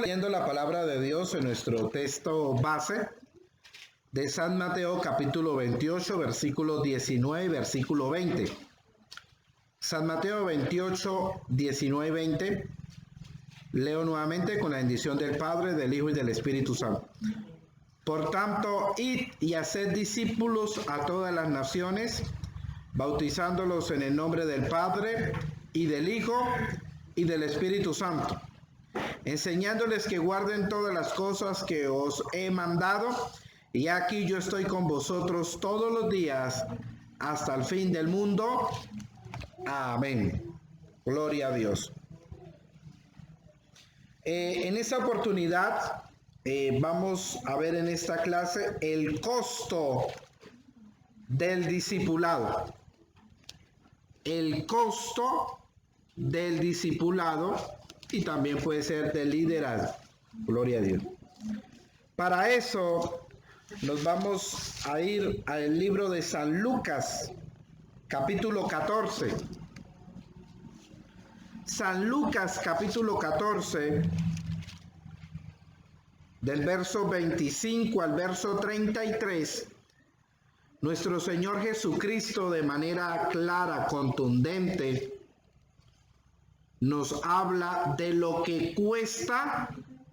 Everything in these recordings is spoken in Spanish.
Leyendo la palabra de Dios en nuestro texto base de San Mateo capítulo 28, versículo 19 y versículo 20. San Mateo 28, 19 y 20. Leo nuevamente con la bendición del Padre, del Hijo y del Espíritu Santo. Por tanto, id y haced discípulos a todas las naciones, bautizándolos en el nombre del Padre y del Hijo y del Espíritu Santo, enseñándoles que guarden todas las cosas que os he mandado, y aquí yo estoy con vosotros todos los días hasta el fin del mundo. Amén. Gloria a Dios. En esta oportunidad vamos a ver en esta clase el costo del discipulado. El costo del discipulado y también puede ser del liderazgo. Gloria a Dios. Para eso nos vamos a ir al libro de San Lucas, capítulo 14. San Lucas, capítulo 14, del verso 25 al verso 33, nuestro Señor Jesucristo de manera clara, contundente, nos habla de lo que cuesta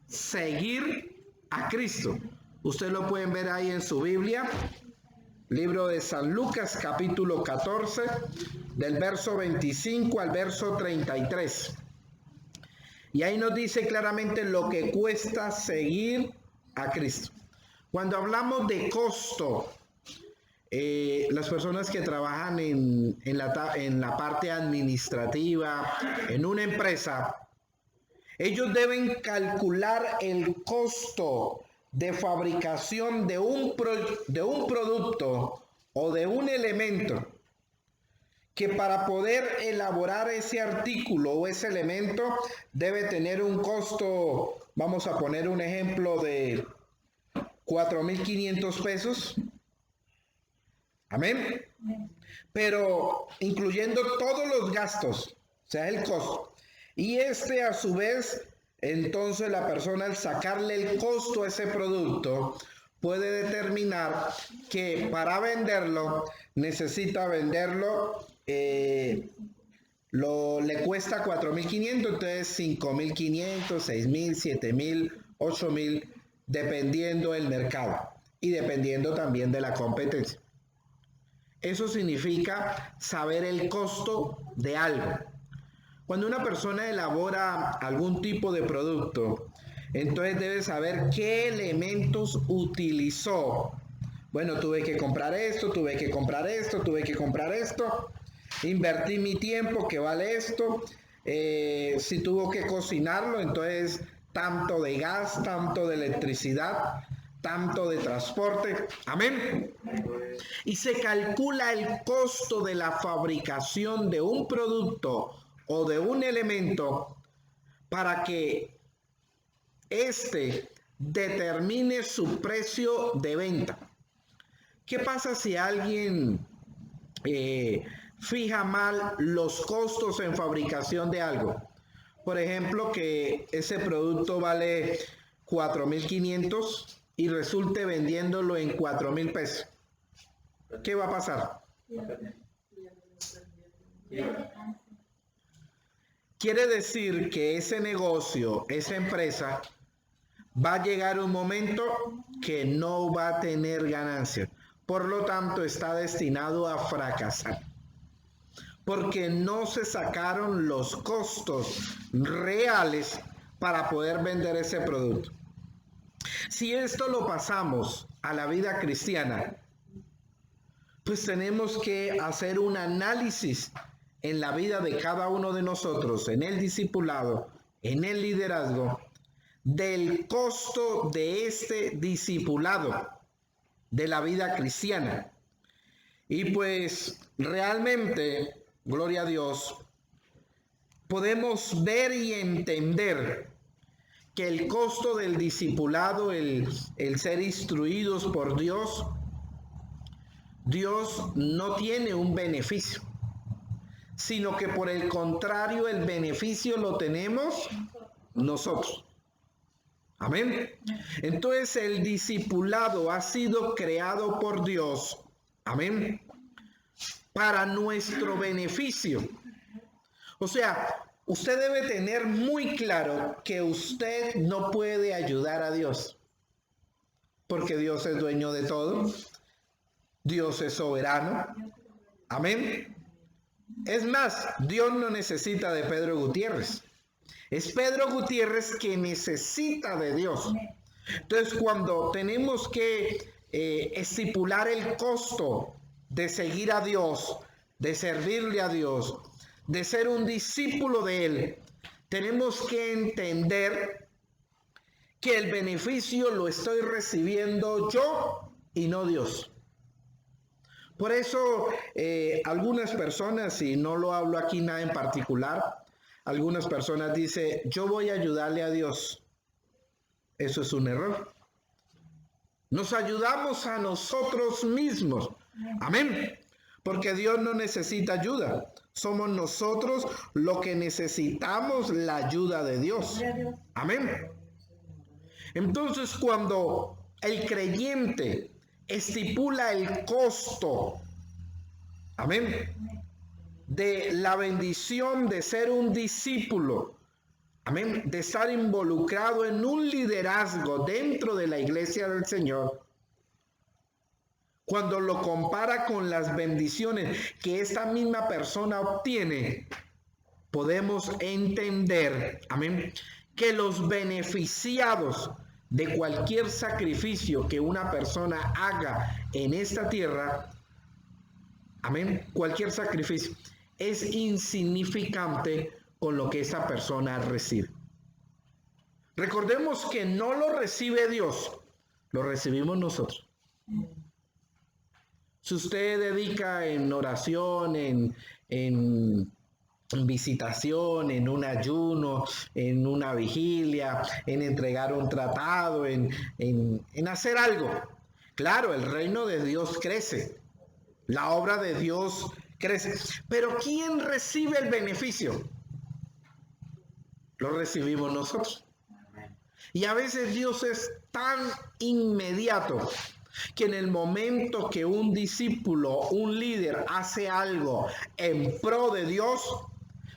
seguir a Cristo. Ustedes lo pueden ver ahí en su Biblia, libro de San Lucas, capítulo 14, del verso 25 al verso 33. Y ahí nos dice claramente lo que cuesta seguir a Cristo. Cuando hablamos de costo, las personas que trabajan en la parte administrativa, en una empresa, ellos deben calcular el costo de fabricación de un producto o de un elemento, que para poder elaborar ese artículo o ese elemento debe tener un costo, vamos a poner un ejemplo de 4.500 pesos. Amén. Pero incluyendo todos los gastos, o sea, el costo. Y a su vez, entonces la persona al sacarle el costo a ese producto puede determinar que para venderlo necesita venderlo, le cuesta 4.500, entonces 5.500, 6.000, 7.000, 8.000, dependiendo del mercado y dependiendo también de la competencia. Eso significa saber el costo de algo. Cuando una persona elabora algún tipo de producto, entonces debe saber qué elementos utilizó. Bueno, tuve que comprar esto, tuve que comprar esto, tuve que comprar esto, invertí mi tiempo, que vale esto, si tuvo que cocinarlo, entonces tanto de gas, tanto de electricidad, tanto de transporte. Amén. Y se calcula el costo de la fabricación de un producto o de un elemento para que éste determine su precio de venta. ¿Qué pasa si alguien fija mal los costos en fabricación de algo? Por ejemplo, que ese producto vale 4.500 y resulte vendiéndolo en 4.000 pesos. ¿Qué va a pasar? Quiere decir que ese negocio, esa empresa, va a llegar un momento que no va a tener ganancia. Por lo tanto, está destinado a fracasar. Porque no se sacaron los costos reales para poder vender ese producto. Si esto lo pasamos a la vida cristiana, pues tenemos que hacer un análisis en la vida de cada uno de nosotros, en el discipulado, en el liderazgo, del costo de este discipulado, de la vida cristiana. Y pues realmente, gloria a Dios, podemos ver y entender que el costo del discipulado, el ser instruidos por Dios, Dios no tiene un beneficio, sino que por el contrario el beneficio lo tenemos nosotros. Amén. Entonces el discipulado ha sido creado por Dios. Amén. Para nuestro beneficio. O sea, usted debe tener muy claro que usted no puede ayudar a Dios. Porque Dios es dueño de todo. Dios es soberano. Amén. Es más, Dios no necesita de Pedro Gutiérrez. Es Pedro Gutiérrez que necesita de Dios. Entonces, cuando tenemos que estipular el costo de seguir a Dios, de servirle a Dios, de ser un discípulo de Él, tenemos que entender que el beneficio lo estoy recibiendo yo y no Dios. Por eso algunas personas, y no lo hablo aquí nada en particular, algunas personas dicen, yo voy a ayudarle a Dios. Eso es un error. Nos ayudamos a nosotros mismos. Amén. Porque Dios no necesita ayuda. Somos nosotros los que necesitamos la ayuda de Dios. Amén. Entonces, cuando el creyente estipula el costo, amén, de la bendición de ser un discípulo, amén, de estar involucrado en un liderazgo dentro de la iglesia del Señor, cuando lo compara con las bendiciones que esta misma persona obtiene, podemos entender, amén, que los beneficiados de cualquier sacrificio que una persona haga en esta tierra, amén, cualquier sacrificio es insignificante con lo que esa persona recibe. Recordemos que no lo recibe Dios, lo recibimos nosotros. Si usted dedica en oración, en visitación, en un ayuno, en una vigilia, en entregar un tratado, en hacer algo. Claro, el reino de Dios crece, la obra de Dios crece, pero ¿quién recibe el beneficio? Lo recibimos nosotros. Y a veces Dios es tan inmediato que en el momento que un discípulo, un líder hace algo en pro de Dios,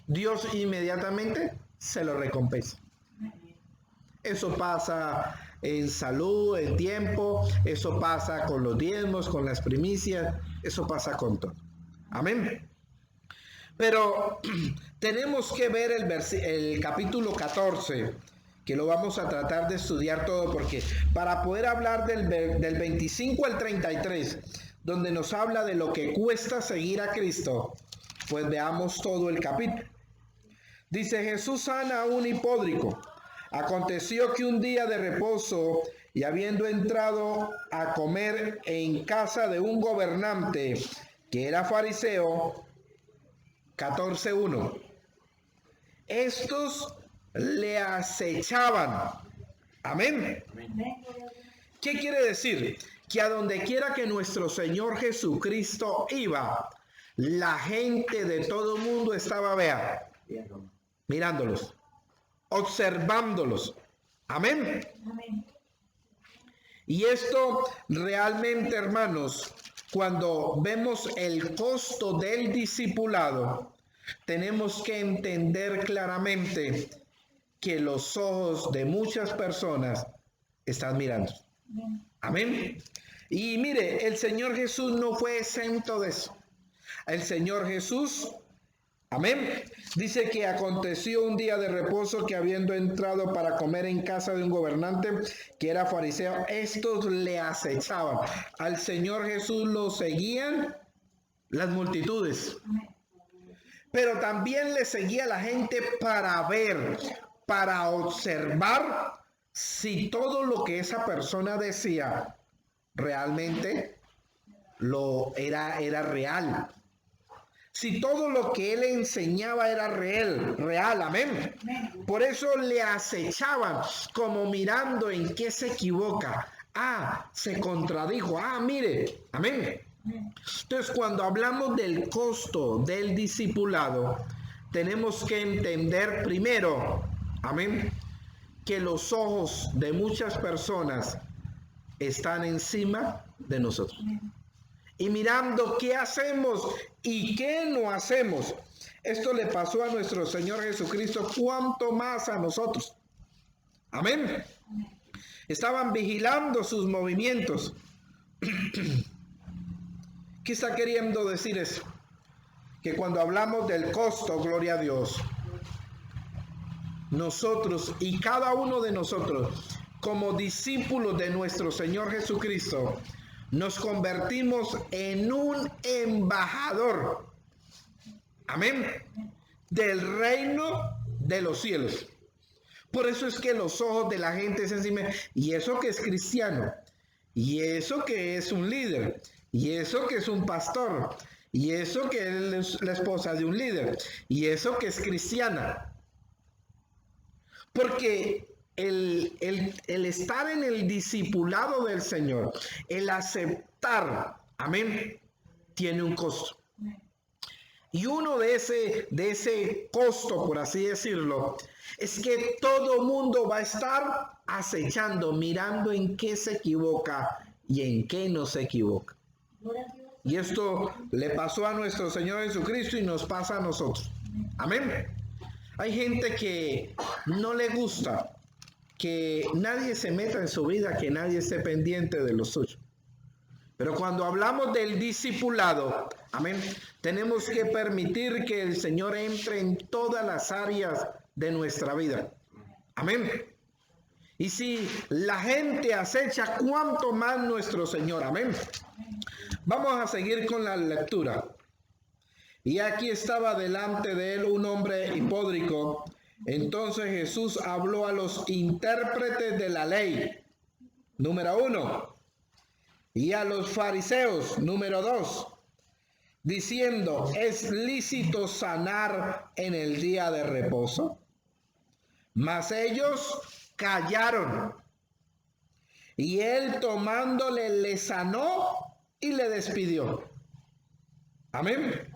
Dios inmediatamente se lo recompensa. Eso pasa en salud, en tiempo, eso pasa con los diezmos, con las primicias, eso pasa con todo. Amén. Pero tenemos que ver el capítulo 14, que lo vamos a tratar de estudiar todo, porque para poder hablar del 25 al 33, donde nos habla de lo que cuesta seguir a Cristo, pues veamos todo el capítulo. Dice: Jesús sana a un hipódrico. Aconteció que un día de reposo, y habiendo entrado a comer en casa de un gobernante que era fariseo, 14:1, estos le acechaban. Amén. ¿Qué quiere decir? Que a donde quiera que nuestro Señor Jesucristo iba, la gente de todo el mundo estaba, vea, mirándolos, observándolos. Amén. Y esto realmente, hermanos, cuando vemos el costo del discipulado, tenemos que entender claramente que los ojos de muchas personas están mirando. Amén. Y mire, el Señor Jesús no fue exento de eso. El Señor Jesús, amén, dice que aconteció un día de reposo, que habiendo entrado para comer en casa de un gobernante que era fariseo, estos le acechaban. Al Señor Jesús lo seguían las multitudes, pero también le seguía la gente para ver, para observar si todo lo que esa persona decía realmente era real. Si todo lo que él enseñaba era real, amén. Por eso le acechaban, como mirando en qué se equivoca. Ah, se contradijo. Ah, mire, amén. Entonces, cuando hablamos del costo del discipulado, tenemos que entender primero, amén, que los ojos de muchas personas están encima de nosotros. Y mirando qué hacemos y qué no hacemos. Esto le pasó a nuestro Señor Jesucristo, cuanto más a nosotros. Amén. Estaban vigilando sus movimientos. ¿Qué está queriendo decir eso? Que cuando hablamos del costo, gloria a Dios, nosotros y cada uno de nosotros, como discípulos de nuestro Señor Jesucristo, nos convertimos en un embajador, amén, del reino de los cielos. Por eso es que los ojos de la gente se encima, y eso que es cristiano, y eso que es un líder, y eso que es un pastor, y eso que es la esposa de un líder, y eso que es cristiana. Porque el estar en el discipulado del Señor, el aceptar, amén, tiene un costo. Y uno de ese costo, por así decirlo, es que todo mundo va a estar acechando, mirando en qué se equivoca y en qué no se equivoca. Y esto le pasó a nuestro Señor Jesucristo y nos pasa a nosotros. Amén. Hay gente que no le gusta que nadie se meta en su vida, que nadie esté pendiente de lo suyo. Pero cuando hablamos del discipulado, amén, tenemos que permitir que el Señor entre en todas las áreas de nuestra vida. Amén. Y si la gente acecha, cuánto más nuestro Señor. Amén. Vamos a seguir con la lectura. Y aquí estaba delante de él un hombre hipódrico. Entonces Jesús habló a los intérpretes de la ley, número 1, y a los fariseos, número 2, diciendo, ¿es lícito sanar en el día de reposo? Mas ellos callaron. Y él tomándole le sanó y le despidió. Amén.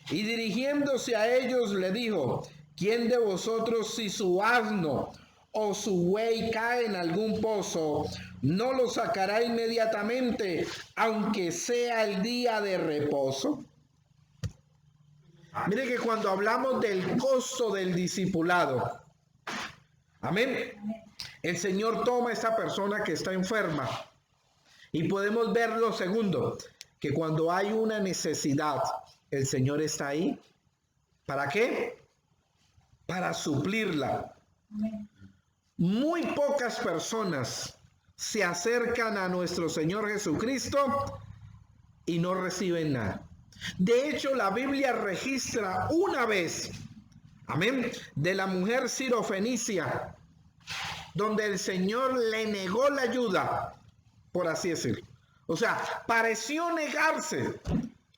Y dirigiéndose a ellos le dijo, ¿quién de vosotros si su asno o su buey cae en algún pozo, no lo sacará inmediatamente, aunque sea el día de reposo? Mire que cuando hablamos del costo del discipulado, amén, el Señor toma a esta persona que está enferma y podemos ver lo segundo, que cuando hay una necesidad, el Señor está ahí. ¿Para qué? Para suplirla. Muy pocas personas se acercan a nuestro Señor Jesucristo y no reciben nada. De hecho, la Biblia registra una vez, amén, de la mujer sirofenicia, donde el Señor le negó la ayuda, por así decirlo. O sea, pareció negarse.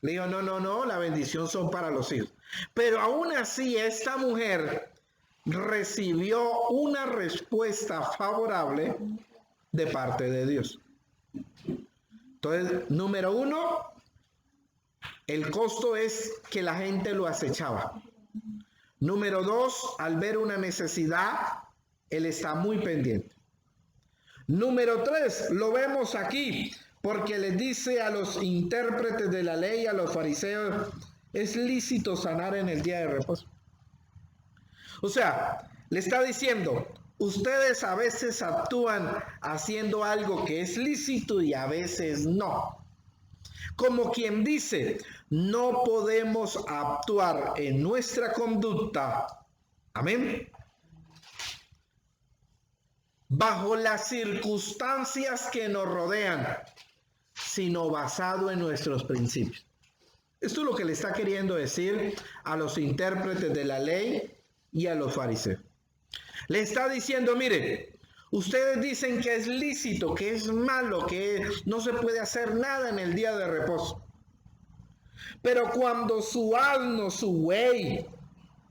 Le dijo, no, la bendición son para los hijos. Pero aún así, esta mujer recibió una respuesta favorable de parte de Dios. Entonces, número 1, el costo es que la gente lo acechaba. Número 2, al ver una necesidad, él está muy pendiente. Número 3, lo vemos aquí, porque les dice a los intérpretes de la ley, a los fariseos, es lícito sanar en el día de reposo. O sea, le está diciendo, ustedes a veces actúan haciendo algo que es lícito y a veces no. Como quien dice, no podemos actuar en nuestra conducta, amén, bajo las circunstancias que nos rodean, sino basado en nuestros principios. Esto es lo que le está queriendo decir a los intérpretes de la ley y a los fariseos. Le está diciendo, mire, ustedes dicen que es lícito, que es malo, que no se puede hacer nada en el día de reposo. Pero cuando su asno, su buey,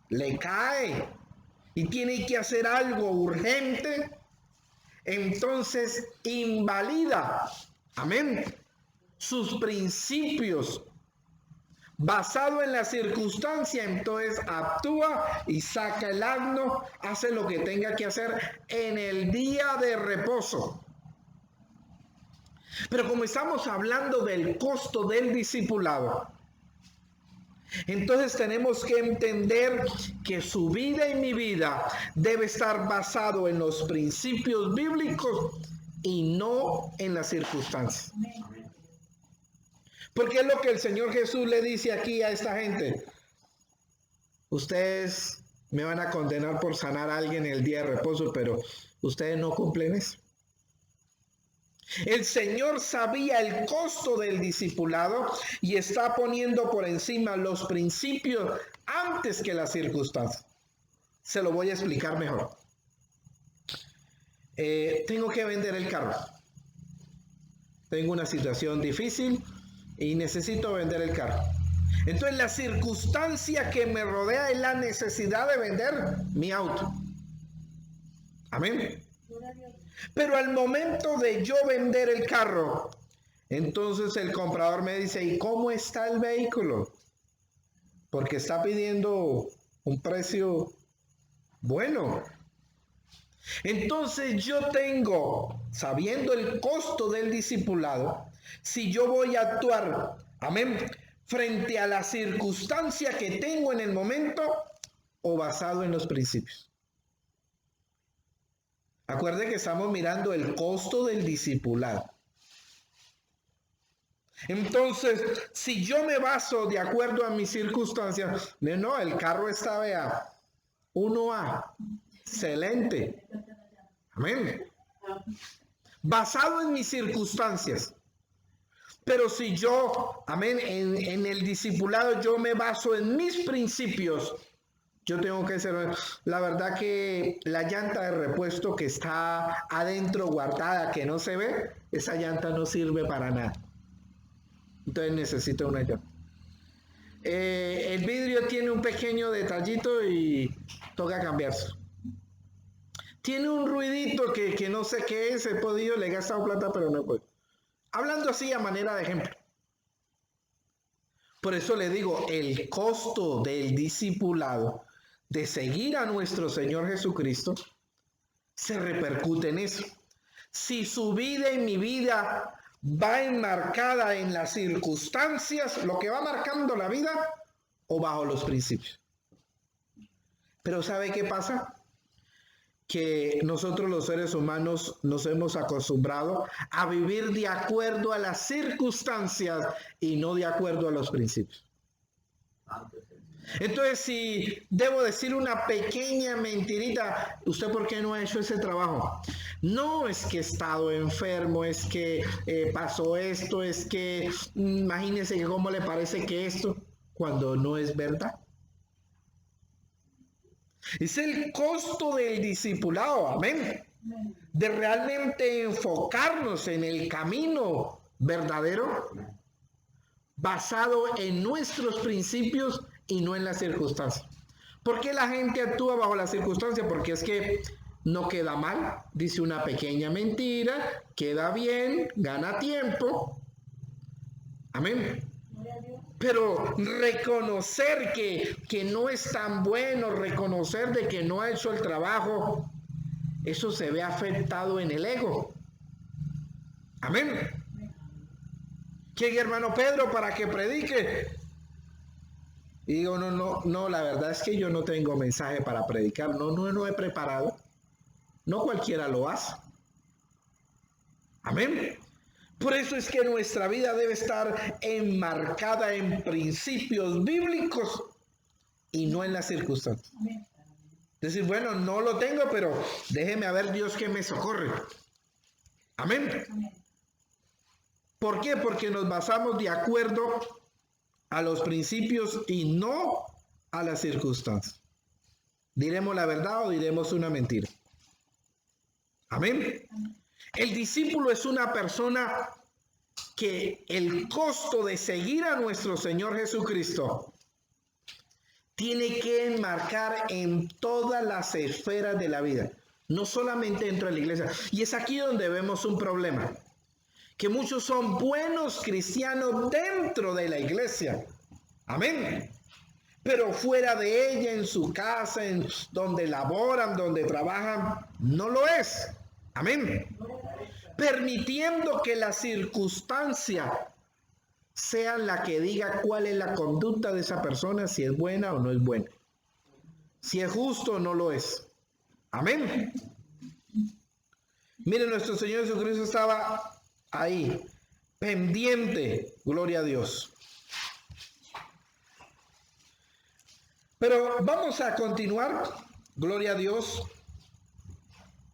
le cae y tiene que hacer algo urgente, entonces invalida, amén, sus principios basado en la circunstancia, entonces actúa y saca el asno, hace lo que tenga que hacer en el día de reposo. Pero como estamos hablando del costo del discipulado, entonces tenemos que entender que su vida y mi vida debe estar basado en los principios bíblicos y no en las circunstancias. Porque es lo que el Señor Jesús le dice aquí a esta gente. Ustedes me van a condenar por sanar a alguien el día de reposo, pero ustedes no cumplen eso. El Señor sabía el costo del discipulado y está poniendo por encima los principios antes que las circunstancias. Se lo voy a explicar mejor. Tengo que vender el carro. Tengo una situación difícil y necesito vender el carro. Entonces la circunstancia que me rodea es la necesidad de vender mi auto. Amén. Pero al momento de yo vender el carro, entonces el comprador me dice, ¿y cómo está el vehículo? Porque está pidiendo un precio bueno. Entonces yo tengo, sabiendo el costo del discipulado, si yo voy a actuar, amén, frente a la circunstancia que tengo en el momento o basado en los principios. Acuerde que estamos mirando el costo del discipulado. Entonces, si yo me baso de acuerdo a mis circunstancias, no, el carro está, vea, 1A, excelente. Amén. Basado en mis circunstancias. Pero si yo, amén, en el discipulado yo me baso en mis principios, yo tengo que ser, la verdad que la llanta de repuesto que está adentro guardada, que no se ve, esa llanta no sirve para nada. Entonces necesito una llanta. El vidrio tiene un pequeño detallito y toca cambiarse. Tiene un ruidito que no sé qué es, he podido, le he gastado plata, pero no he podido. Hablando así a manera de ejemplo. Por eso le digo, el costo del discipulado, de seguir a nuestro Señor Jesucristo, se repercute en eso. Si su vida y mi vida va enmarcada en las circunstancias, lo que va marcando la vida, o bajo los principios. Pero ¿sabe qué pasa? Que nosotros los seres humanos nos hemos acostumbrado a vivir de acuerdo a las circunstancias y no de acuerdo a los principios. Entonces, si debo decir una pequeña mentirita, ¿usted por qué no ha hecho ese trabajo? No es que he estado enfermo, es que pasó esto, es que imagínese que cómo le parece que esto, cuando no es verdad. Es el costo del discipulado, amén, de realmente enfocarnos en el camino verdadero, basado en nuestros principios y no en las circunstancias. ¿Por qué la gente actúa bajo las circunstancias? Porque es que no queda mal, dice una pequeña mentira, queda bien, gana tiempo. Amén. Pero reconocer que no es tan bueno, reconocer de que no ha hecho el trabajo, eso se ve afectado en el ego. Amén. ¿Quién, hermano Pedro, para que predique? Y digo, no, la verdad es que yo no tengo mensaje para predicar, no he preparado. No cualquiera lo hace. Amén. Por eso es que nuestra vida debe estar enmarcada en principios bíblicos y no en las circunstancias. Es decir, bueno, no lo tengo, pero déjeme a ver Dios que me socorre. Amén. ¿Por qué? Porque nos basamos de acuerdo a los principios y no a las circunstancias. ¿Diremos la verdad o diremos una mentira? Amén. El discípulo es una persona que el costo de seguir a nuestro Señor Jesucristo tiene que enmarcar en todas las esferas de la vida, no solamente dentro de la iglesia. Y es aquí donde vemos un problema, que muchos son buenos cristianos dentro de la iglesia. Amén. Pero fuera de ella, en su casa, en donde laboran, donde trabajan, no lo es. Amén. Permitiendo que la circunstancia sea la que diga cuál es la conducta de esa persona, si es buena o no es buena, si es justo o no lo es. Amén. Mire, nuestro Señor Jesucristo estaba ahí, pendiente, gloria a Dios. Pero vamos a continuar, gloria a Dios.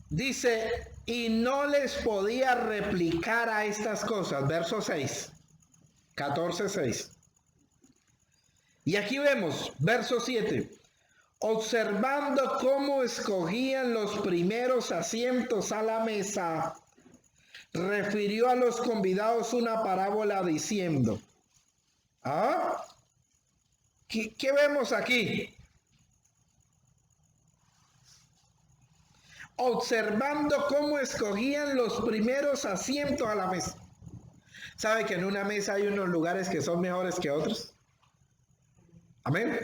Dice, y no les podía replicar a estas cosas, verso 6, 14:6. Y aquí vemos, verso 7, observando cómo escogían los primeros asientos a la mesa, refirió a los convidados una parábola diciendo, ¿ah? ¿Qué vemos aquí? Observando cómo escogían los primeros asientos a la mesa. ¿Sabe que en una mesa hay unos lugares que son mejores que otros? Amén.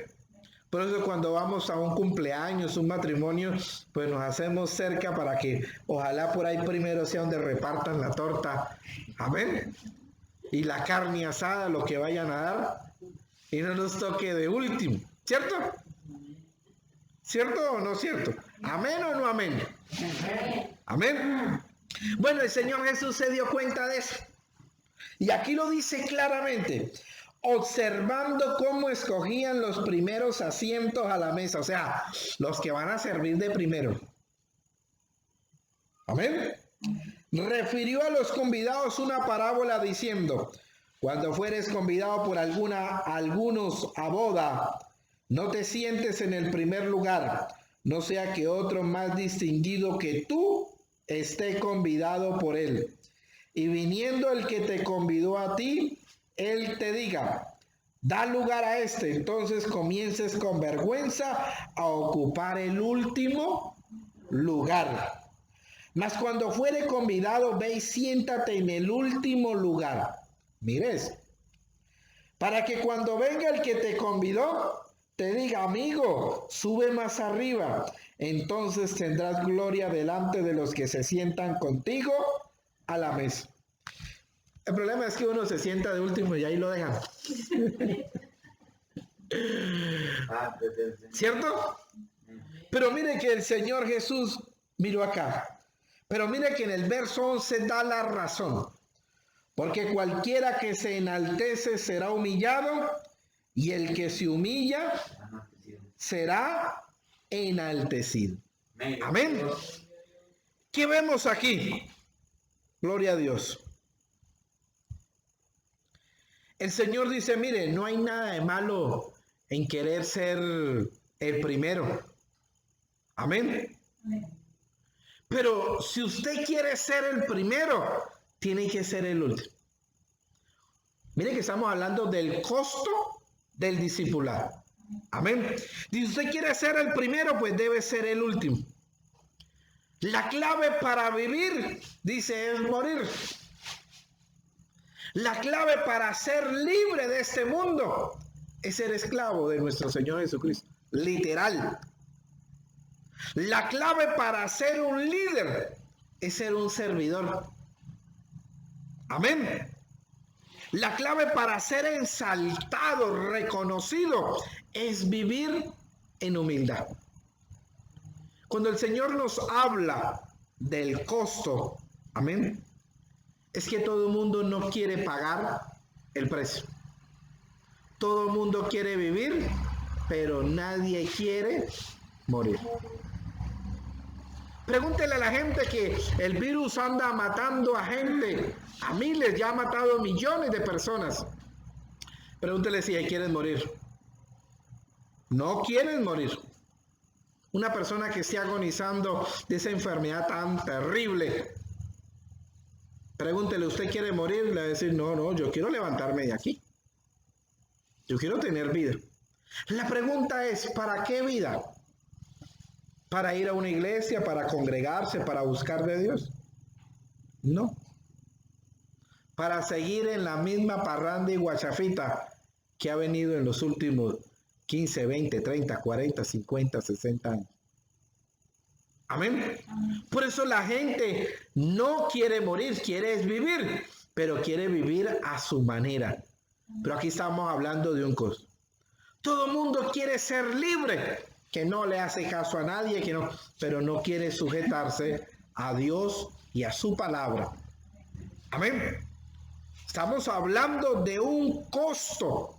Por eso cuando vamos a un cumpleaños, un matrimonio, pues nos hacemos cerca para que ojalá por ahí primero sea donde repartan la torta. Amén. Y la carne asada, lo que vayan a dar. Y no nos toque de último. ¿Cierto? ¿Cierto o no cierto? ¿Amén o no amén? Amén. Bueno, el Señor Jesús se dio cuenta de eso. Y aquí lo dice claramente. Observando cómo escogían los primeros asientos a la mesa. O sea, los que van a servir de primero. Amén. Refirió a los convidados una parábola diciendo, cuando fueres convidado por algunos a boda, no te sientes en el primer lugar, no sea que otro más distinguido que tú esté convidado por él. Y viniendo el que te convidó a ti, él te diga, da lugar a este, entonces comiences con vergüenza a ocupar el último lugar. Mas cuando fuere convidado, ve y siéntate en el último lugar. Mires, para que cuando venga el que te convidó, te diga, amigo, sube más arriba. Entonces tendrás gloria delante de los que se sientan contigo a la mesa. El problema es que uno se sienta de último y ahí lo dejan. ¿Cierto? Pero mire que el Señor Jesús miró acá. Pero mire que en el verso 11 da la razón. Porque cualquiera que se enaltece será humillado, y el que se humilla será enaltecido. Amén. ¿Qué vemos aquí? Gloria a Dios. El Señor dice, mire, no hay nada de malo en querer ser el primero. Amén. Pero si usted quiere ser el primero, tiene que ser el último. Mire que estamos hablando del costo del discipulado. Amén. Si usted quiere ser el primero, pues debe ser el último. La clave para vivir, dice, es morir. La clave para ser libre de este mundo es ser esclavo de nuestro Señor Jesucristo. Literal. La clave para ser un líder es ser un servidor. Amén. La clave para ser exaltado, reconocido, es vivir en humildad. Cuando el Señor nos habla del costo, amén, es que todo el mundo no quiere pagar el precio. Todo el mundo quiere vivir, pero nadie quiere morir. Pregúntele a la gente que el virus anda matando a gente, a miles, ya ha matado millones de personas. Pregúntele si quieren morir. No quieren morir. Una persona que esté agonizando de esa enfermedad tan terrible. Pregúntele, ¿usted quiere morir? Le va a decir, no, yo quiero levantarme de aquí. Yo quiero tener vida. La pregunta es, ¿para qué vida? ¿Para ir a una iglesia, para congregarse, para buscar de Dios? No. Para seguir en la misma parranda y guachafita que ha venido en los últimos 15, 20, 30, 40, 50, 60 años. Amén. Por eso la gente no quiere morir, quiere vivir, pero quiere vivir a su manera. Pero aquí estamos hablando de un costo. Todo el mundo quiere ser libre, que no le hace caso a nadie, pero no quiere sujetarse a Dios y a su palabra. Amén. Estamos hablando de un costo.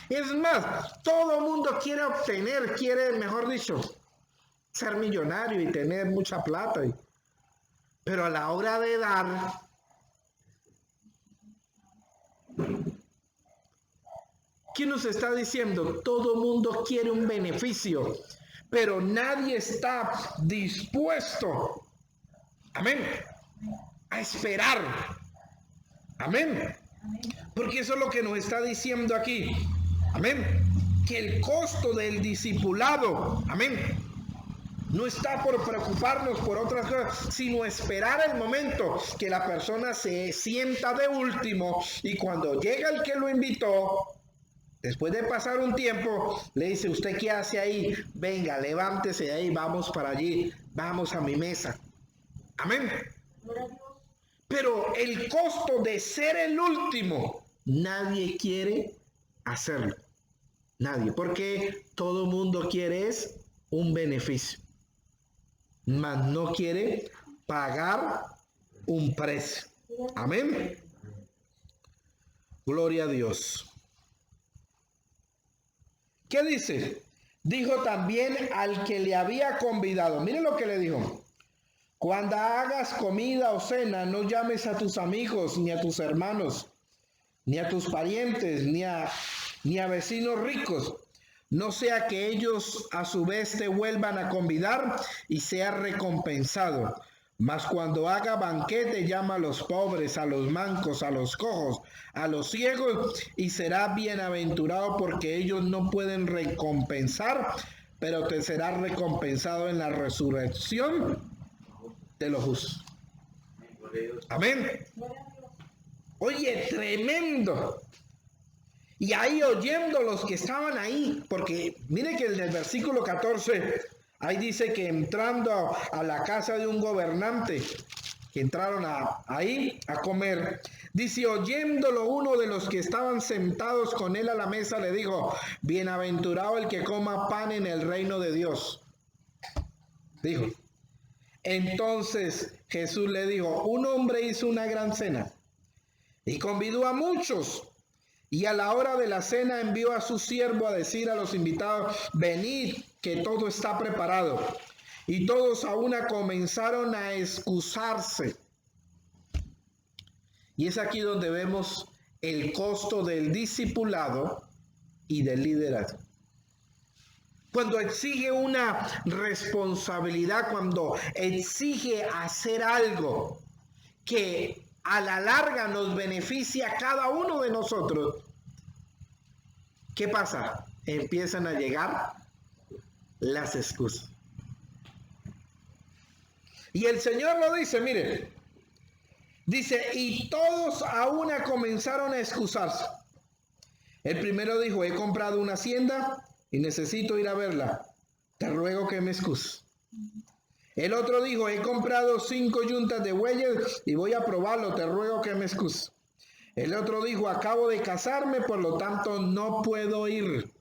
Es más, todo el mundo quiere obtener, mejor dicho, ser millonario y tener mucha plata. Pero a la hora de dar, ¿quién nos está diciendo? Todo el mundo quiere un beneficio, pero nadie está dispuesto, amén, a esperar. Amén. Porque eso es lo que nos está diciendo aquí. Amén. Que el costo del discipulado, amén, no está por preocuparnos por otras cosas, sino esperar el momento que la persona se sienta de último y cuando llega el que lo invitó, después de pasar un tiempo, le dice, ¿usted qué hace ahí? Venga, levántese de ahí, vamos para allí, vamos a mi mesa. Amén. Pero el costo de ser el último, nadie quiere hacerlo. Nadie, porque todo mundo quiere es un beneficio, mas no quiere pagar un precio. Amén. Gloria a Dios. ¿Qué dice? Dijo también al que le había convidado. Miren lo que le dijo. Cuando hagas comida o cena, no llames a tus amigos, ni a tus hermanos, ni a tus parientes, ni a vecinos ricos. No sea que ellos a su vez te vuelvan a convidar y seas recompensado. Mas cuando haga banquete, llama a los pobres, a los mancos, a los cojos, a los ciegos, y serás bienaventurado porque ellos no pueden recompensar, pero te serás recompensado en la resurrección de los justos. Amén. Oye, tremendo. Y ahí oyendo los que estaban ahí, porque mire que en el versículo 14, ahí dice que entrando a la casa de un gobernante, que entraron ahí a comer, dice, oyéndolo uno de los que estaban sentados con él a la mesa, le dijo, bienaventurado el que coma pan en el reino de Dios. Dijo. Entonces Jesús le dijo, un hombre hizo una gran cena y convidó a muchos. Y a la hora de la cena envió a su siervo a decir a los invitados, venid, que todo está preparado. Y todos a una comenzaron a excusarse. Y es aquí donde vemos el costo del discipulado y del liderazgo. Cuando exige una responsabilidad, cuando exige hacer algo que a la larga nos beneficia a cada uno de nosotros, ¿qué pasa? Empiezan a llegar las excusas. Y el Señor lo dice, mire, dice, y todos a una comenzaron a excusarse. El primero dijo, he comprado una hacienda y necesito ir a verla. Te ruego que me excuses. El otro dijo, he comprado 5 yuntas de bueyes y voy a probarlo, te ruego que me excuses. El otro dijo, acabo de casarme, por lo tanto no puedo ir.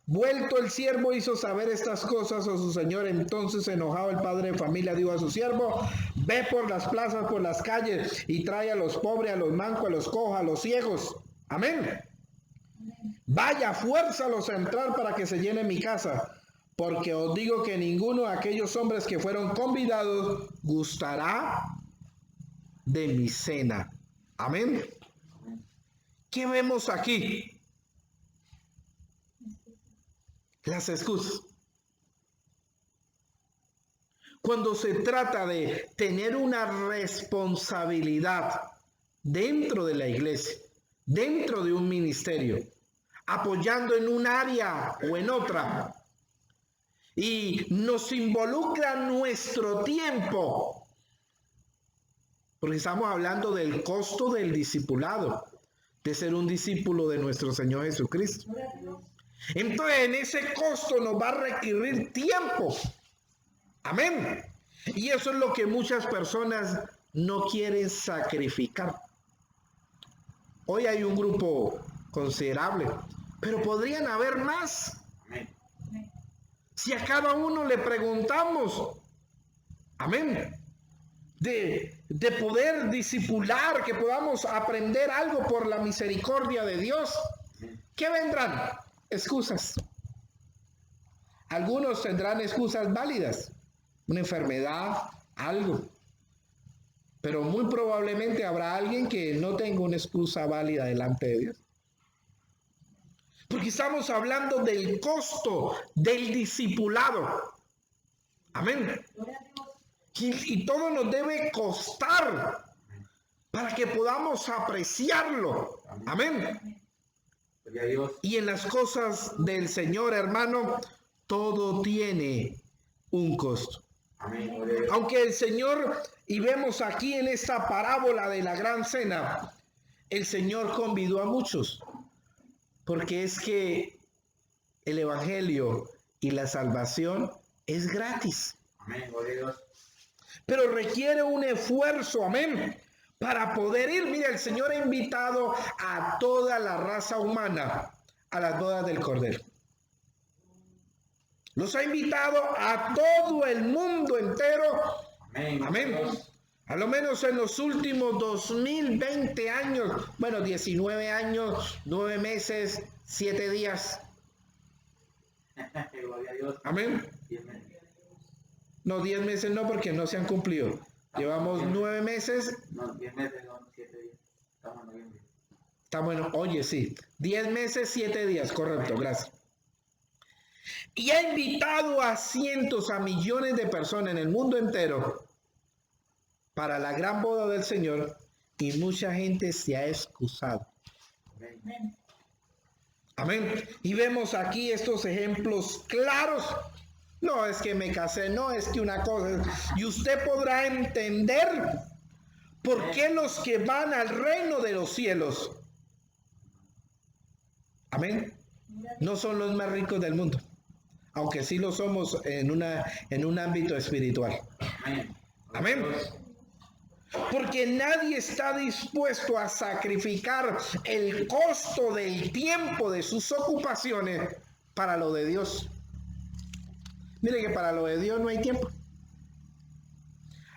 Vuelto el siervo hizo saber estas cosas a su señor, entonces enojado el padre de familia dijo a su siervo, ve por las plazas, por las calles y trae a los pobres, a los mancos, a los cojos, a los ciegos. Amén. Vaya, fuérzalos a entrar para que se llene mi casa, porque os digo que ninguno de aquellos hombres que fueron convidados gustará de mi cena. Amén. ¿Qué vemos aquí? Las excusas. Cuando se trata de tener una responsabilidad dentro de la iglesia, dentro de un ministerio, apoyando en un área o en otra, y nos involucra nuestro tiempo, porque estamos hablando del costo del discipulado, de ser un discípulo de nuestro Señor Jesucristo. Entonces, en ese costo nos va a requerir tiempo. Amén. Y eso es lo que muchas personas no quieren sacrificar. Hoy hay un grupo considerable, pero podrían haber más. Si a cada uno le preguntamos, amén, de poder discipular, que podamos aprender algo por la misericordia de Dios, ¿qué vendrán? Excusas. Algunos tendrán excusas válidas, una enfermedad, algo. Pero muy probablemente habrá alguien que no tenga una excusa válida delante de Dios. Porque estamos hablando del costo del discipulado. Amén. Y todo nos debe costar para que podamos apreciarlo. Amén. Y en las cosas del Señor, hermano, todo tiene un costo. Aunque el Señor, y vemos aquí en esta parábola de la gran cena, el Señor convidó a muchos, porque es que el evangelio y la salvación es gratis. Amén, gloria a Dios. Pero requiere un esfuerzo, amén, para poder ir. Mira, el Señor ha invitado a toda la raza humana a las bodas del Cordero. Los ha invitado a todo el mundo entero. Amén. Amén. A lo menos en los últimos 2020 años, bueno, 19 años, 9 meses, 7 días. Gloria a Dios. Amén. 10 meses. No, 10 meses no, porque no se han cumplido. Llevamos 9 meses. No, 10 meses, no, 7 días. Estamos en noviembre. Está bueno, oye, sí. 10 meses, 7 días, correcto, gracias. Y ha invitado a cientos, a millones de personas en el mundo entero para la gran boda del Señor, y mucha gente se ha excusado. Amén. Amén. Y vemos aquí estos ejemplos claros. No es que me casé, no es que una cosa. Y usted podrá entender por qué los que van al reino de los cielos, amén, no son los más ricos del mundo, aunque sí lo somos en un ámbito espiritual. Amén. Amén. Porque nadie está dispuesto a sacrificar el costo del tiempo de sus ocupaciones para lo de Dios. Mire que para lo de Dios no hay tiempo.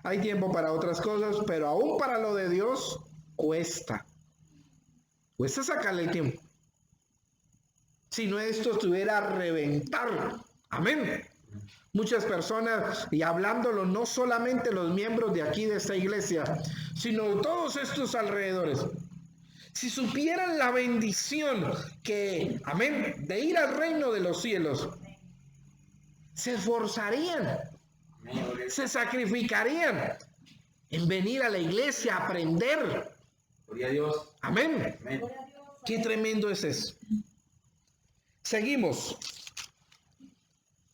Hay tiempo para otras cosas, pero aún para lo de Dios cuesta. Cuesta sacarle el tiempo. Si no, esto estuviera a reventar. Amén. Muchas personas, y hablándolo no solamente los miembros de aquí de esta iglesia, sino todos estos alrededores, si supieran la bendición que, amén, de ir al reino de los cielos, se esforzarían, se sacrificarían en venir a la iglesia a aprender. Gloria a Dios. Amén. Amén. Qué tremendo es eso. Seguimos.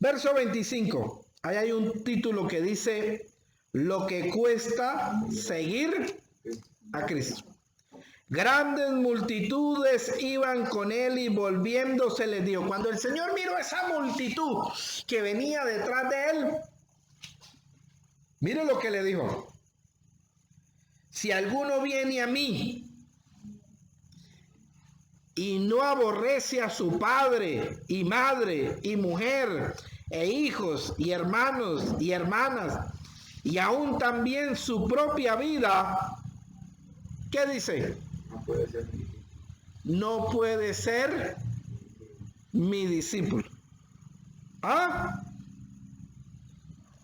Verso 25. Ahí hay un título que dice: lo que cuesta seguir a Cristo. Grandes multitudes iban con él, y volviéndose les dijo. Cuando el Señor miró esa multitud que venía detrás de él, mire lo que le dijo: si alguno viene a mí y no aborrece a su padre y madre y mujer e hijos y hermanos y hermanas, y aún también su propia vida, ¿qué dice? No puede ser mi discípulo. No puede ser mi discípulo. ¿Ah?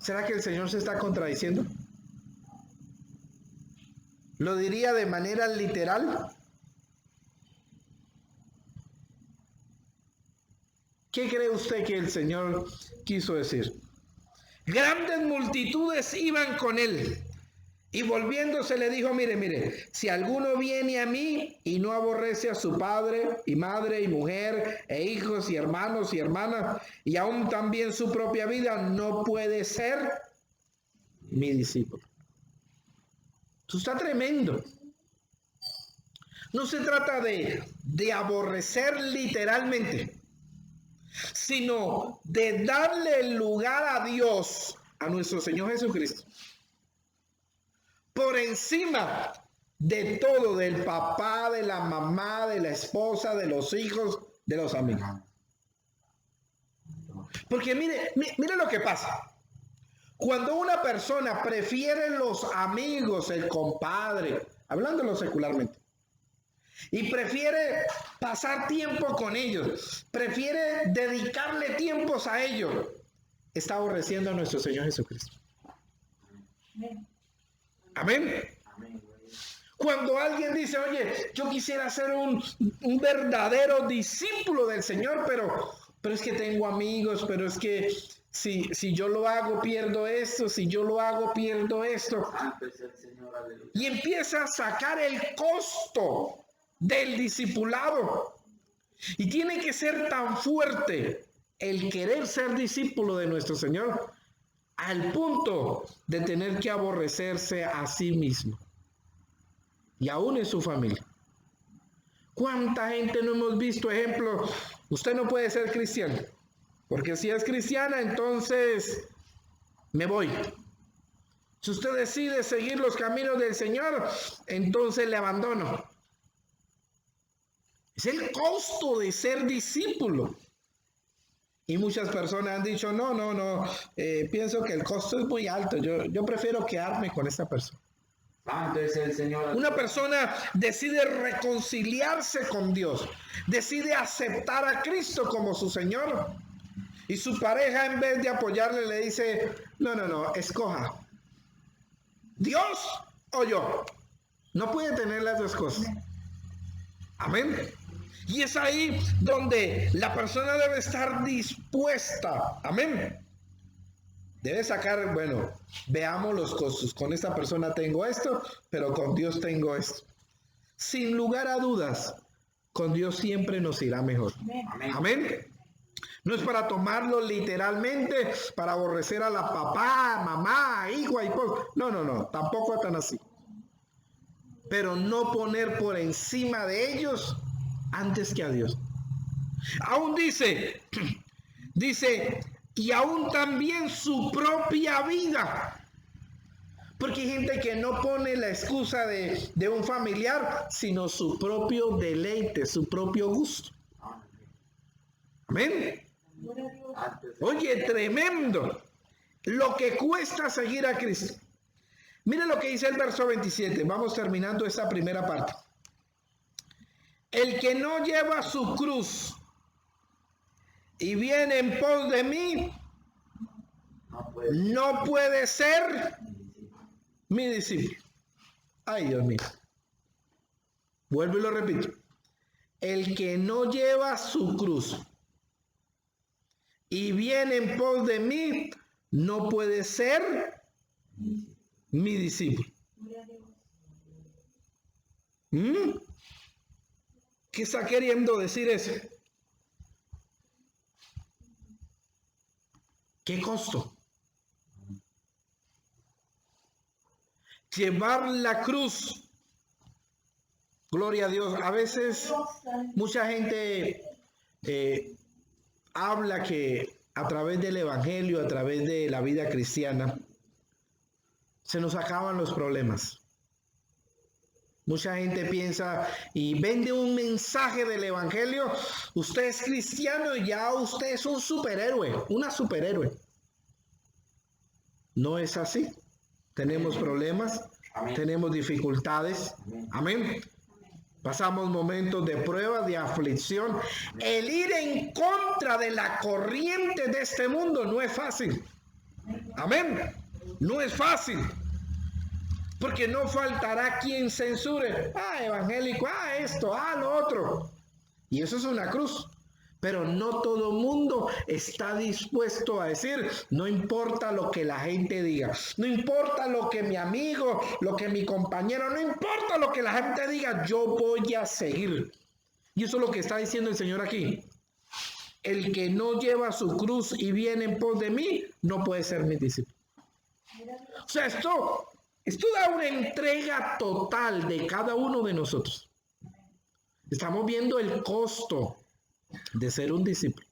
¿Será que el Señor se está contradiciendo? ¿Lo diría de manera literal? ¿Qué cree usted que el Señor quiso decir? Grandes multitudes iban con él, y volviéndose le dijo: mire, si alguno viene a mí y no aborrece a su padre y madre y mujer e hijos y hermanos y hermanas, y aún también su propia vida, no puede ser mi discípulo. Esto está tremendo. No se trata de aborrecer literalmente, sino de darle el lugar a Dios, a nuestro Señor Jesucristo, por encima de todo, del papá, de la mamá, de la esposa, de los hijos, de los amigos. Porque mire lo que pasa. Cuando una persona prefiere los amigos, el compadre, hablándolo secularmente, y prefiere pasar tiempo con ellos, prefiere dedicarle tiempos a ellos, está aborreciendo a nuestro Señor Jesucristo. Amén. Cuando alguien dice, oye, yo quisiera ser un verdadero discípulo del Señor, pero es que tengo amigos, pero es que si yo lo hago, pierdo esto, si yo lo hago, pierdo esto. Y empieza a sacar el costo del discipulado. Y tiene que ser tan fuerte el querer ser discípulo de nuestro Señor, al punto de tener que aborrecerse a sí mismo y aún en su familia. ¿Cuánta gente no hemos visto ejemplos? Usted no puede ser cristiano, porque si es cristiana, entonces me voy. Si usted decide seguir los caminos del Señor, entonces le abandono. Es el costo de ser discípulo. Y muchas personas han dicho, no, pienso que el costo es muy alto, yo prefiero quedarme con esta persona. Entonces el Señor... Una persona decide reconciliarse con Dios, decide aceptar a Cristo como su Señor, y su pareja, en vez de apoyarle, le dice, no, escoja, Dios o yo. No puede tener las dos cosas. Amén. Y es ahí donde la persona debe estar dispuesta. Amén. Debe sacar, bueno, veamos los costos. Con esta persona tengo esto, pero con Dios tengo esto. Sin lugar a dudas, con Dios siempre nos irá mejor. Amén. Amén. No es para tomarlo literalmente, para aborrecer a la papá, mamá, hijo y esposa. No, tampoco es tan así. Pero no poner por encima de ellos antes que a Dios. Aún dice, y aún también su propia vida. Porque hay gente que no pone la excusa de un familiar, sino su propio deleite, su propio gusto. Amén. Oye, tremendo lo que cuesta seguir a Cristo. Mire lo que dice el verso 27. Vamos terminando esta primera parte. El que no lleva su cruz y viene en pos de mí, no puede ser mi discípulo. Ay, Dios mío. Vuelvo y lo repito. El que no lleva su cruz y viene en pos de mí, no puede ser mi discípulo. ¿Qué está queriendo decir eso? ¿Qué costo? Llevar la cruz. Gloria a Dios. A veces mucha gente habla que a través del evangelio, a través de la vida cristiana, se nos acaban los problemas. Mucha gente piensa y vende un mensaje del evangelio. Usted es cristiano y ya usted es un superhéroe, una superhéroe. No es así. Tenemos problemas, tenemos dificultades. Amén. Pasamos momentos de prueba, de aflicción. El ir en contra de la corriente de este mundo no es fácil. Amén. No es fácil. Porque no faltará quien censure. Evangélico, esto, lo otro. Y eso es una cruz. Pero no todo mundo está dispuesto a decir, no importa lo que la gente diga, no importa lo que mi amigo, lo que mi compañero, no importa lo que la gente diga, yo voy a seguir. Y eso es lo que está diciendo el Señor aquí. El que no lleva su cruz y viene en pos de mí, no puede ser mi discípulo. O sea, esto da una entrega total de cada uno de nosotros. Estamos viendo el costo de ser un discípulo.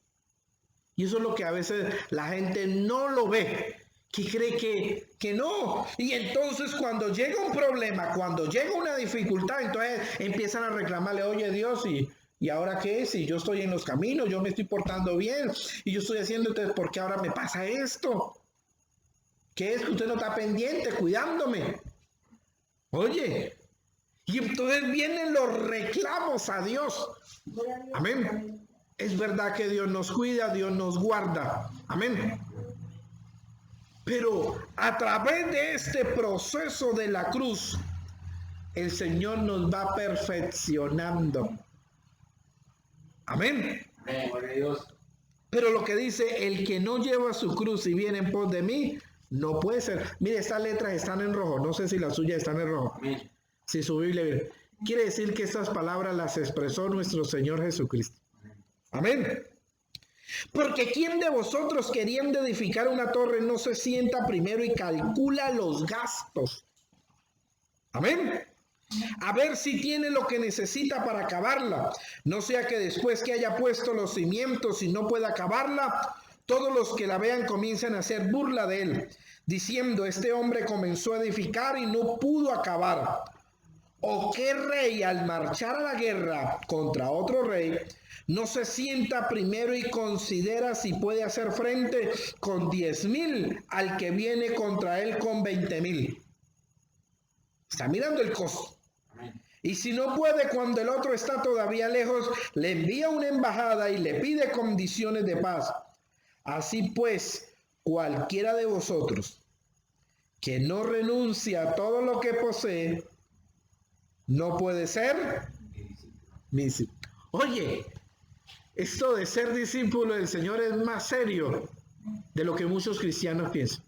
Y eso es lo que a veces la gente no lo ve, que cree que no. Y entonces cuando llega un problema, cuando llega una dificultad, entonces empiezan a reclamarle, oye Dios, ¿y ahora qué? Si yo estoy en los caminos, yo me estoy portando bien, y yo estoy haciendo, entonces, ¿por qué ahora me pasa esto? ¿Qué es que usted no está pendiente, cuidándome? Oye, y entonces vienen los reclamos a Dios. Amén. Es verdad que Dios nos cuida, Dios nos guarda. Amén. Pero a través de este proceso de la cruz, el Señor nos va perfeccionando. Amén. Amén, gloria a Dios. Pero lo que dice, el que no lleva su cruz y viene en pos de mí, no puede ser. Mire, estas letras están en rojo. No sé si las suyas están en rojo. Amén. Si su Biblia quiere decir que estas palabras las expresó nuestro Señor Jesucristo. Amén. Porque ¿quién de vosotros queriendo edificar una torre no se sienta primero y calcula los gastos? Amén. A ver si tiene lo que necesita para acabarla. No sea que después que haya puesto los cimientos y no pueda acabarla, todos los que la vean comiencen a hacer burla de él, diciendo, este hombre comenzó a edificar y no pudo acabar. ¿O qué rey al marchar a la guerra contra otro rey no se sienta primero y considera si puede hacer frente con 10,000 al que viene contra él con 20,000? Está mirando el costo. Y si no puede cuando el otro está todavía lejos, le envía una embajada y le pide condiciones de paz. Así pues, cualquiera de vosotros que no renuncie a todo lo que posee, no puede ser mi discípulo. Oye, esto de ser discípulo del Señor es más serio de lo que muchos cristianos piensan.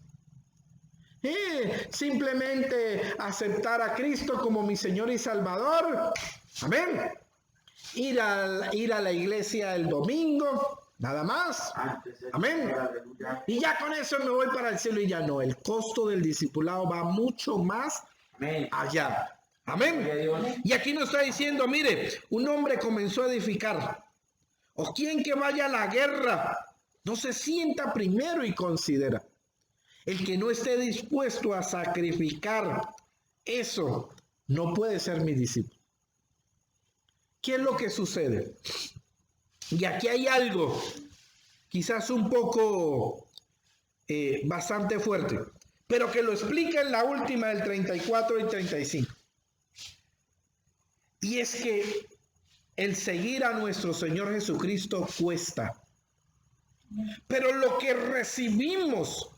Simplemente aceptar a Cristo como mi Señor y Salvador. Amén. Ir a la iglesia el domingo, nada más. Amén. Y ya con eso me voy para el cielo y ya no. El costo del discipulado va mucho más allá. Amén. Y aquí nos está diciendo, mire, un hombre comenzó a edificar. O quien que vaya a la guerra, no se sienta primero y considera. El que no esté dispuesto a sacrificar eso, no puede ser mi discípulo. ¿Qué es lo que sucede? Y aquí hay algo, quizás un poco bastante fuerte, pero que lo explica en la última del 34 y 35. Y es que el seguir a nuestro Señor Jesucristo cuesta. Pero lo que recibimos,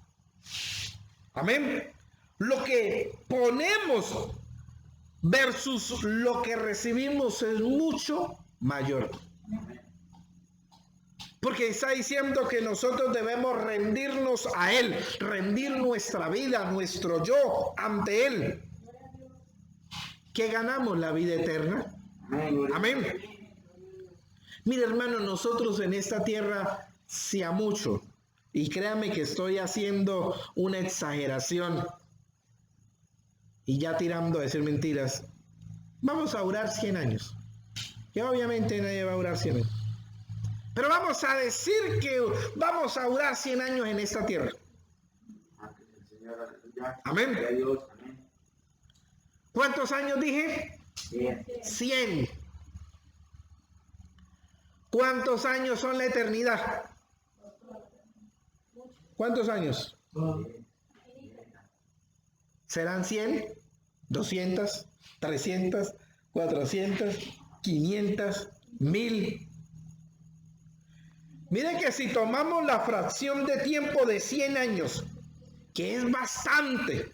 amén, lo que ponemos versus lo que recibimos es mucho mayor. Porque está diciendo que nosotros debemos rendirnos a Él, rendir nuestra vida, nuestro yo ante Él. ¿Qué ganamos? La vida eterna. Amén. Mire, hermano, nosotros en esta tierra, si a mucho, y créame que estoy haciendo una exageración y ya tirando a decir mentiras, vamos a durar 100 años. Que obviamente nadie va a durar 100 años. Pero vamos a decir que vamos a durar 100 años en esta tierra. Amén. ¿Cuántos años dije? 100. ¿Cuántos años son la eternidad? ¿Cuántos años? ¿Serán 100? 200, 300, 400, 500, 1000. Miren que si tomamos la fracción de tiempo de 100 años, que es bastante,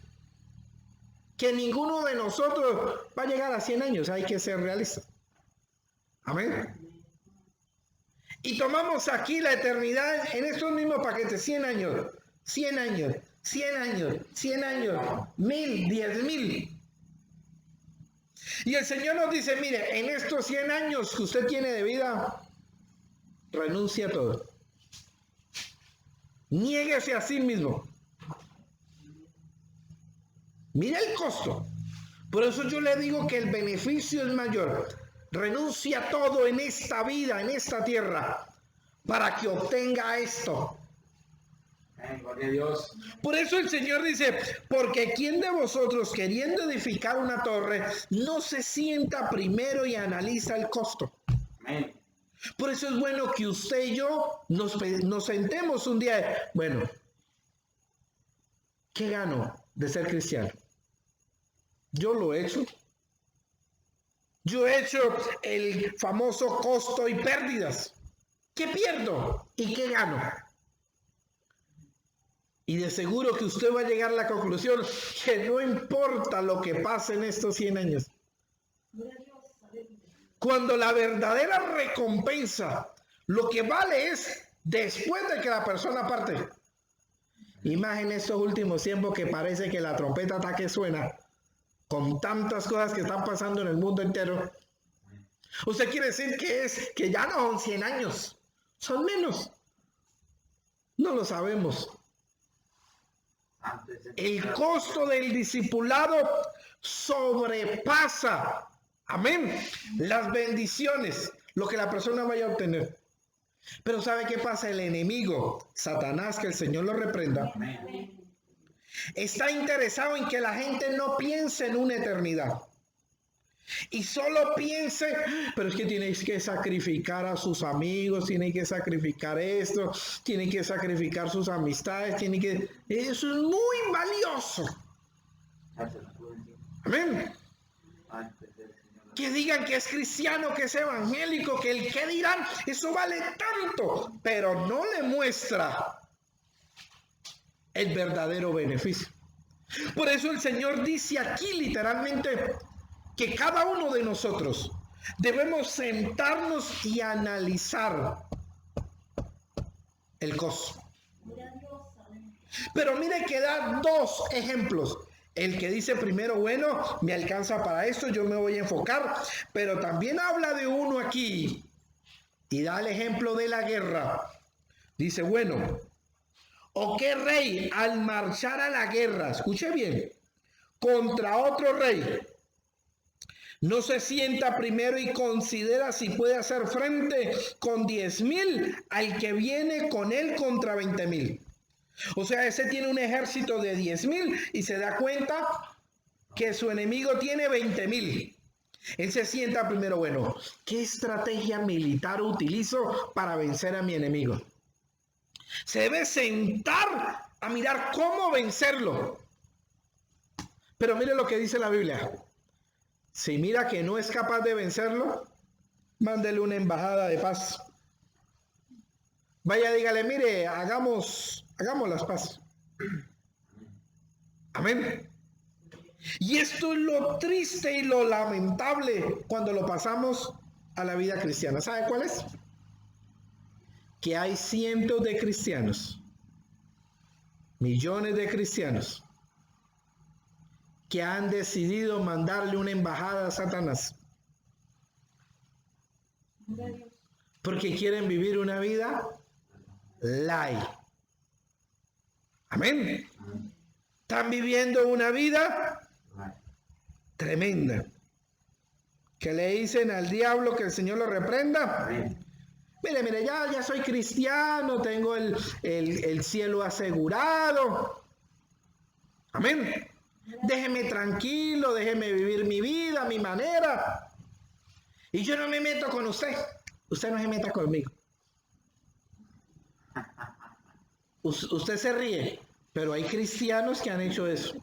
que ninguno de nosotros va a llegar a 100 años, hay que ser realistas. Amén. Y tomamos aquí la eternidad en estos mismos paquetes, 100 años, 100 años, 100 años, 100 años, 1000, 10,000. Y el Señor nos dice, mire, en estos 100 años que usted tiene de vida, renuncia a todo. Niéguese a sí mismo. Mira el costo. Por eso yo le digo que el beneficio es mayor. renuncia a todo en esta vida, en esta tierra, para que obtenga esto. Gloria a Dios. Por eso el Señor dice, porque ¿quién de vosotros queriendo edificar una torre no se sienta primero y analiza el costo? Amén. Por eso es bueno que usted y yo nos sentemos un día. Bueno, ¿qué gano de ser cristiano? Yo lo he hecho. Yo he hecho el famoso costo y pérdidas. ¿Qué pierdo y qué gano? Y de seguro que usted va a llegar a la conclusión que no importa lo que pase en estos 100 años. Cuando la verdadera recompensa, lo que vale es después de que la persona parte. Y más en estos últimos tiempos que parece que la trompeta está que suena, con tantas cosas que están pasando en el mundo entero. ¿Usted quiere decir que ya no son 100 años? Son menos. No lo sabemos. El costo del discipulado sobrepasa, amén, las bendiciones, lo que la persona vaya a obtener. Pero ¿sabe qué pasa? El enemigo, Satanás, que el Señor lo reprenda, está interesado en que la gente no piense en una eternidad. Y solo piense, pero es que tienes que sacrificar a sus amigos, tiene que sacrificar esto, tiene que sacrificar sus amistades, eso es muy valioso. Amén. Que digan que es cristiano, que es evangélico, que el que dirán, eso vale tanto, pero no le muestra el verdadero beneficio. Por eso el Señor dice aquí literalmente que cada uno de nosotros debemos sentarnos y analizar el costo. Pero mire que da dos ejemplos. El que dice primero, bueno, me alcanza para esto, yo me voy a enfocar. Pero también habla de uno aquí y da el ejemplo de la guerra. Dice, bueno, ¿o qué rey al marchar a la guerra, escuche bien, contra otro rey, no se sienta primero y considera si puede hacer frente con 10,000 al que viene con él contra 20,000? O sea, ese tiene un ejército de 10,000 y se da cuenta que su enemigo tiene 20,000. Él se sienta primero, bueno, ¿qué estrategia militar utilizo para vencer a mi enemigo? Se debe sentar a mirar cómo vencerlo. Pero mire lo que dice la Biblia. Si mira que no es capaz de vencerlo, mándele una embajada de paz. Vaya, dígale, mire, hagamos las paces. Amén. Y esto es lo triste y lo lamentable cuando lo pasamos a la vida cristiana. ¿Sabe cuál es? Que hay cientos de cristianos, millones de cristianos, que han decidido mandarle una embajada a Satanás porque quieren vivir una vida light. Amén. Están viviendo una vida tremenda. Que le dicen al diablo que el Señor lo reprenda. Mire, ya soy cristiano, tengo el cielo asegurado. Amén. Déjeme tranquilo, déjeme vivir mi vida, a mi manera. Y yo no me meto con usted. Usted no se meta conmigo. Usted se ríe, pero hay cristianos que han hecho eso.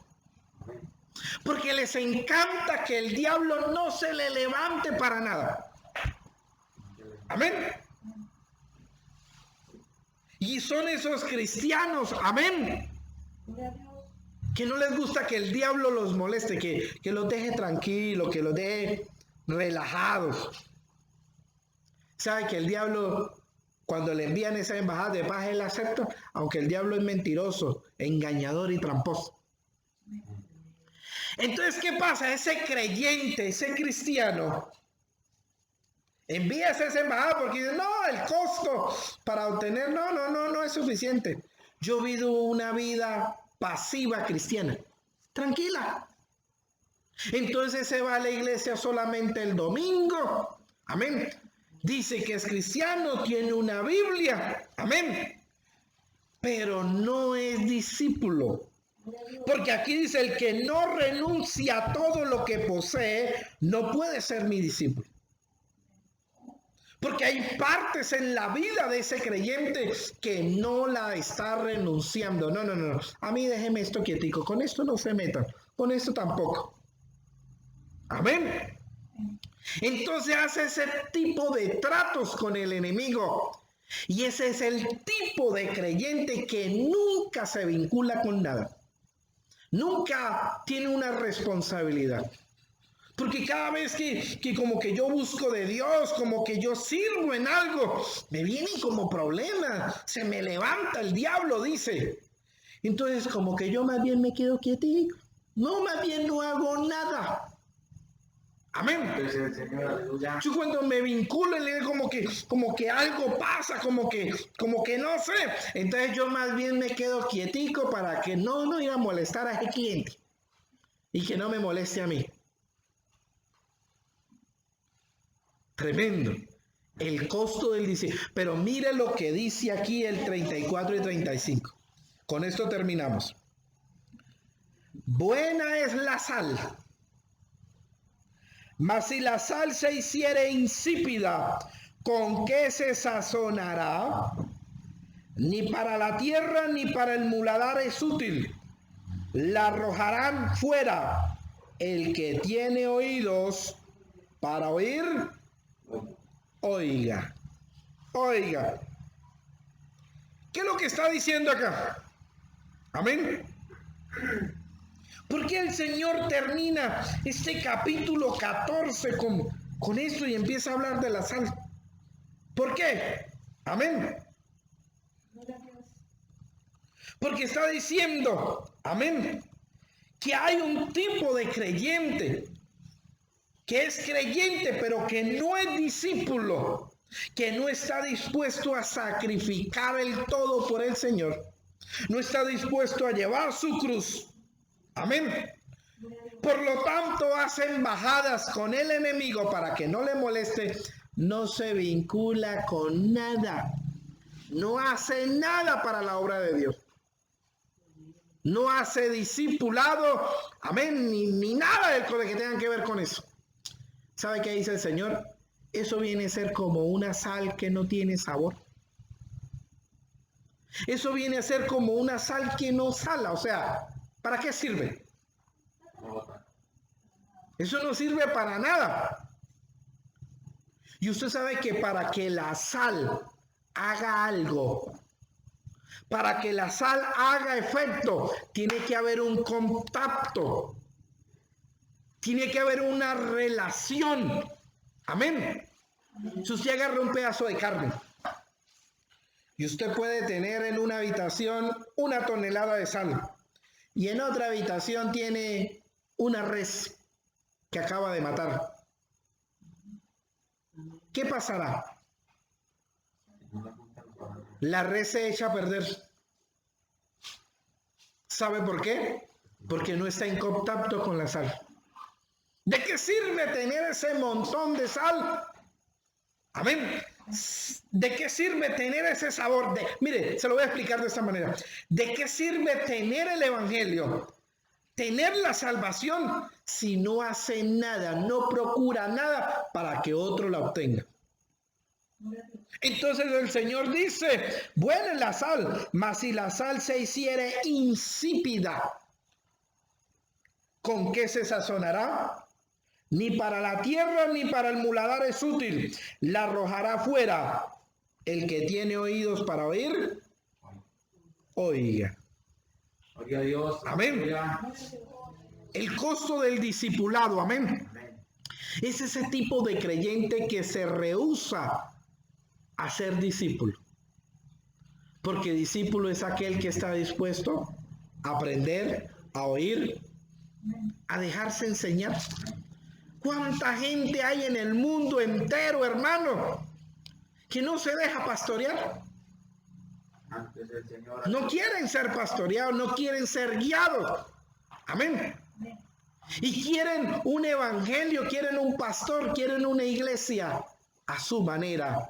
Porque les encanta que el diablo no se le levante para nada. Amén. Y son esos cristianos, amén, que no les gusta que el diablo los moleste, que los deje tranquilos, que los deje relajados. ¿Sabe que el diablo, cuando le envían esa embajada de paz, él acepta? Aunque el diablo es mentiroso, engañador y tramposo. Entonces, ¿qué pasa? Ese creyente, ese cristiano, envía esa embajada porque dice, no, el costo para obtener, no es suficiente. Yo vivo una vida pasiva cristiana, tranquila. Entonces se va a la iglesia solamente el domingo, Amén. Dice que es cristiano, tiene una Biblia. Amén. Pero no es discípulo. Porque aquí dice, el que no renuncia a todo lo que posee, no puede ser mi discípulo. Porque hay partes en la vida de ese creyente que no la está renunciando. No. A mí déjeme esto quietico. Con esto no se metan. Con esto tampoco. Amén. Entonces hace ese tipo de tratos con el enemigo. Y ese es el tipo de creyente que nunca se vincula con nada. Nunca tiene una responsabilidad. Porque cada vez que como que yo busco de Dios, como que yo sirvo en algo, me vienen como problemas. Se me levanta el diablo, dice. Entonces como que yo más bien me quedo quietito. No, más bien no hago nada. Amén. Entonces, Señor, aleluya. Yo cuando me vinculo le digo como que algo pasa, como que no sé. Entonces yo más bien me quedo quietico para que no ir a molestar a ese cliente. Y que no me moleste a mí. Tremendo. El costo del discípulo. Pero mire lo que dice aquí el 34 y 35. Con esto terminamos. Buena es la sal. Mas si la sal se hiciere insípida, ¿con qué se sazonará? Ni para la tierra ni para el muladar es útil. La arrojarán fuera. El que tiene oídos para oír, oiga. ¿Qué es lo que está diciendo acá? Amén. ¿Por qué el Señor termina este capítulo 14 con esto y empieza a hablar de la sal? ¿Por qué? Amén. Porque está diciendo, amén, que hay un tipo de creyente que es creyente pero que no es discípulo, que no está dispuesto a sacrificar el todo por el Señor, no está dispuesto a llevar su cruz. Amén. Por lo tanto, hace embajadas con el enemigo para que no le moleste. No se vincula con nada. No hace nada para la obra de Dios. No hace discipulado. Amén. Ni nada de que tengan que ver con eso. ¿Sabe qué dice el Señor? Eso viene a ser como una sal que no tiene sabor. Eso viene a ser como una sal que no sala. O sea, ¿para qué sirve? Eso no sirve para nada. Y usted sabe que para que la sal haga algo, para que la sal haga efecto, tiene que haber un contacto. Tiene que haber una relación. Amén. Si usted agarra un pedazo de carne y usted puede tener en una habitación 1 tonelada de sal y en otra habitación tiene una res que acaba de matar, ¿qué pasará? La res se echa a perder. ¿Sabe por qué? Porque no está en contacto con la sal. ¿De qué sirve tener ese montón de sal? Amén. ¿De qué sirve tener ese sabor? Mire, se lo voy a explicar de esta manera. ¿De qué sirve tener el evangelio? Tener la salvación si no hace nada, no procura nada para que otro la obtenga. Entonces el Señor dice, buena es la sal, mas si la sal se hiciere insípida, ¿con qué se sazonará? Ni para la tierra ni para el muladar es útil. La arrojará fuera. El que tiene oídos para oír, oiga. Oiga a Dios. Amén. Oiga. El costo del discipulado, amén. Es ese tipo de creyente que se rehúsa a ser discípulo. Porque discípulo es aquel que está dispuesto a aprender, a oír, a dejarse enseñar. ¿Cuánta gente hay en el mundo entero, hermano, que no se deja pastorear? Antes el Señor. No quieren ser pastoreados, no quieren ser guiados. Amén. Y quieren un evangelio, quieren un pastor, quieren una iglesia a su manera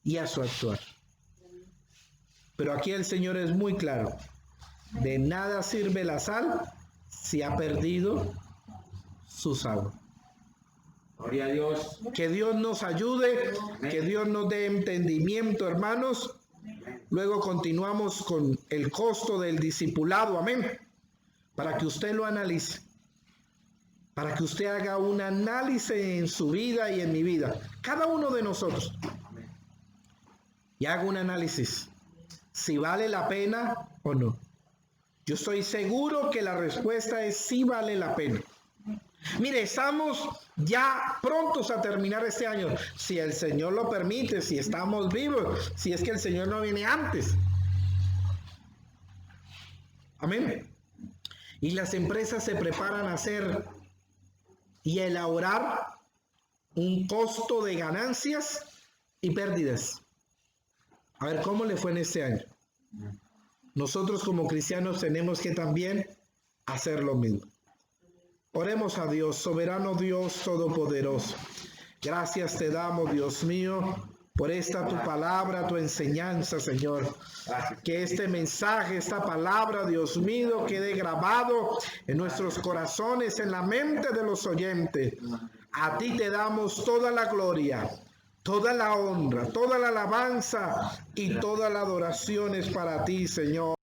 y a su actuar. Pero aquí el Señor es muy claro. De nada sirve la sal si ha perdido su sabor. Gloria a Dios. Que Dios nos ayude, que Dios nos dé entendimiento, hermanos. Luego continuamos con el costo del discipulado, amén. Para que usted lo analice. Para que usted haga un análisis en su vida y en mi vida. Cada uno de nosotros. Y haga un análisis. Si vale la pena o no. Yo estoy seguro que la respuesta es sí vale la pena. Mire, estamos ya prontos a terminar este año. Si el Señor lo permite, si estamos vivos, si es que el Señor no viene antes. Amén. Y las empresas se preparan a hacer y elaborar un costo de ganancias y pérdidas. A ver, ¿cómo le fue en este año? Nosotros como cristianos tenemos que también hacer lo mismo. Oremos a Dios, soberano Dios todopoderoso. Gracias te damos, Dios mío, por esta tu palabra, tu enseñanza, Señor. Que este mensaje, esta palabra, Dios mío, quede grabado en nuestros corazones, en la mente de los oyentes. A ti te damos toda la gloria, toda la honra, toda la alabanza y toda la adoración es para ti, Señor.